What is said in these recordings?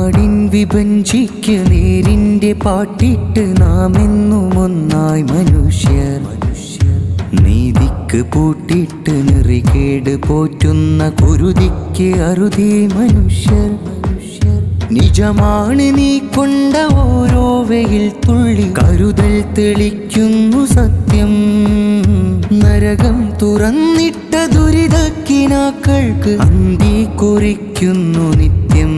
നാടിൻ വിഭജിക്ക് നേരിന്റെ പാട്ടിട്ട് നാം എന്നും ഒന്നായി മനുഷ്യർ. നീതിക്ക് പൂട്ടിട്ട് നെറികേട് പോറ്റുന്ന കുരുതിക്ക് അറുതി മനുഷ്യർ. നിജമാണ് നീ കൊണ്ട ഓരോ വെയിൽ തുള്ളി, കരുതൽ തെളിക്കുന്നു സത്യം. നരകം തുറന്നിട്ട ദുരിതക്കിനാക്കൾക്ക് അന്തി കുറിക്കുന്നു നിത്യം,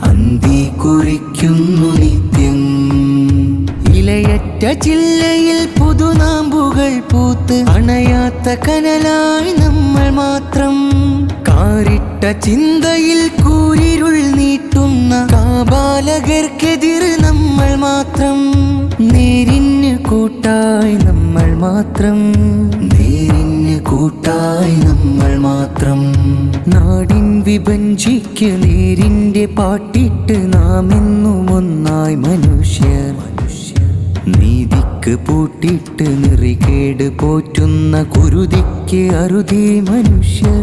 അന്തി കുറിക്കുന്നു നിത്യം. ഇലയറ്റ ചില്ലയിൽ പുതുനാമ്പുകൾ പൂത്ത് അണയാത്ത കനലായി നമ്മൾ മാത്രം. കാറിട്ട ചിന്തയിൽ കൂരിരുൾ നീട്ടുന്ന കാബാലകർക്കെതിർ നമ്മൾ മാത്രം. നേരിന് കൂട്ടായി നമ്മൾ മാത്രം, നേരിന് കൂട്ടായി നമ്മൾ മാത്രം. നാടിൻ വിഭജിക്ക് നേരിന്റെ പാട്ടിട്ട് നാം എന്നും ഒന്നായി മനുഷ്യർ. നീതിക്ക് പൂട്ടിട്ട് നെറികേട് പോറ്റുന്ന കുരുതിക്ക് അറുതി മനുഷ്യർ.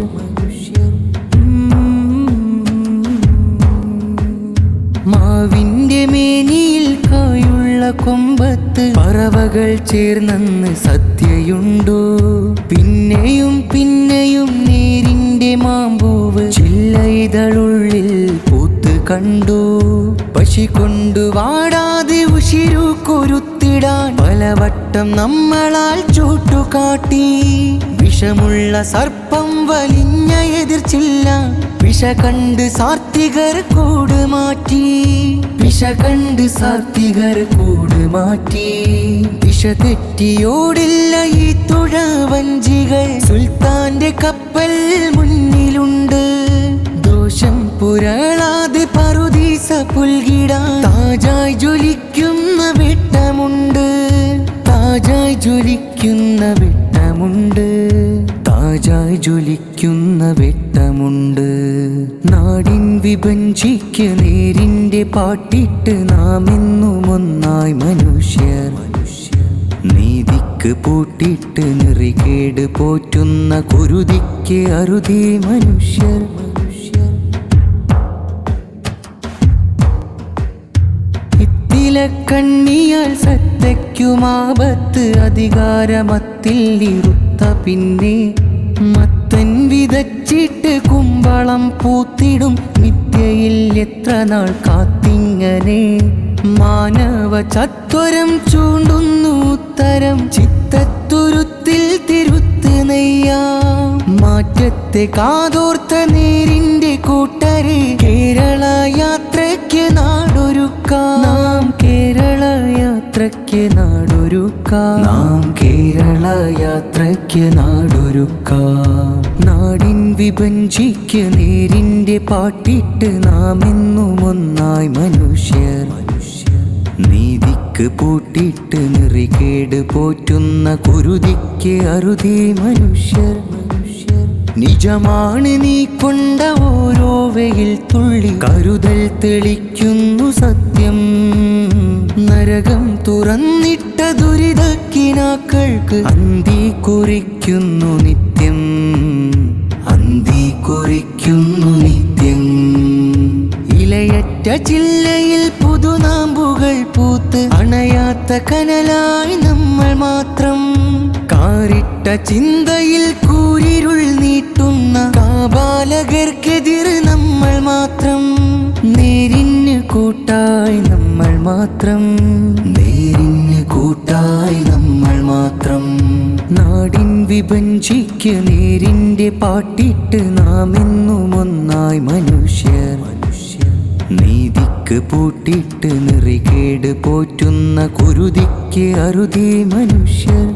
മാവിന്റെ മേനിയിൽ കായുള്ള കൊമ്പത്ത് പറവകൾ ചേർന്നെന്ന് സത്യയുണ്ടോ? പിന്നെയും പിന്നെയും നേരിന്റെ മാമ്പൂവ് ചില്ലയിതളുള്ളിൽ പൂത്ത് കണ്ടു. പശി കൊണ്ടു വാടാതെ ഉശിരു കൊരുത്തിടാൻ പലവട്ടം നമ്മളാൽ ചൂട്ടുകാട്ടി. വിഷമുള്ള സർപ്പം വലിഞ്ഞ എതിർച്ചില്ല, വിഷ കണ്ട് സാത്വികർ കൂട് മാറ്റി. വിഷ കണ്ട് സാത്വികർ കൂട് മാറ്റി. ദിശ തെറ്റിയോടില്ല ഈ തുഴവഞ്ചികൾ, സുൽത്താന്റെ കപ്പൽ മുന്നിലുണ്ട്. ദോഷം പുരളാതെ പറുദീസ പുൽകിടാൻ താജായി ജ്വലിക്കുന്ന വെട്ടമുണ്ട്, താജായി ജ്വലിക്കുന്ന വെട്ടമുണ്ട്, താജായി ജ്വലിക്കുന്ന വെട്ടമുണ്ട്. നാടിൻ വിഭജിക്ക് നേരിന്റെ പാട്ടിട്ട് നാം എന്നും ഒന്നായി മനുഷ്യർ. നീതിക്ക് പൂട്ടിട്ട് നെറികേട് പോറ്റുന്ന കുരുതിക്ക് അറുതി മനുഷ്യർ. കണ്ണിയാൽ സത്തയ്ക്കുമാപത്ത് അധികാരമത്തിൽ ഇരുത്ത പിന്നെ മത്തൻ വിതച്ചിട്ട് കുമ്പളം പൂത്തിടും മിഥ്യയിൽ എത്ര നാൾ കാത്തിങ്ങനെ. മാനവ ചത്വരം ചൂണ്ടുന്നു ഉത്തരം ചിത്തത്തുരുത്തിൽ തിരുത്ത് നെയ്യാം. മാറ്റത്തെ കാതോർത്ത നേരിന്റെ കൂട്ടരെ കേരള യാത്രയ്ക്ക് നാടൊരുക്കാം. നാം കേരള യാത്രയ്ക്ക് നാടൊരുക്കാം, നാം കേരള യാത്രയ്ക്ക് നാടൊരുക്കാം. നാടിൻ വിഭജിക്ക് നേരിന്റെ പാട്ടിട്ട് നാം എന്നും ഒന്നായി മനുഷ്യർ. നീതിക്ക് പൂട്ടിട്ട് നെറികേട് പോറ്റുന്ന കുരുതിക്ക് അറുതി മനുഷ്യർ. നിജമാണ് നീ കൊണ്ട ഓരോ വെയിൽ തുള്ളി, കരുതൽ തെളിക്കുന്നു സത്യം. നരകം തുറന്നിട്ട ദുരിതക്കിനാക്കൾക്ക് അന്തി കുറിക്കുന്നു നിത്യം, അന്തി കുറിക്കുന്നു നിത്യം. ഇലയറ്റ ചില്ലയിൽ പുതുനാമ്പുകൾ പൂത്ത് അണയാത്ത കനലായി നമ്മൾ മാത്രം. കാറിട്ട ചിന്തയിൽ കൂരിരുൾ നീട്ടുന്ന കാബാലകർക്കെതിർ നമ്മൾ മാത്രം. നേരിന് കൂട്ടായി നമ്മൾ മാത്രം, നേരിന് കൂട്ടായി നമ്മൾ മാത്രം. നാടിൻ വിഭജിക്ക് നേരിന്റെ പാട്ടിട്ട് നാം എന്നും ഒന്നായി മനുഷ്യർ. നീതിക്ക് പൂട്ടിട്ട് നെറികേട് പോറ്റുന്ന കുരുതിക്ക് അറുതി മനുഷ്യർ.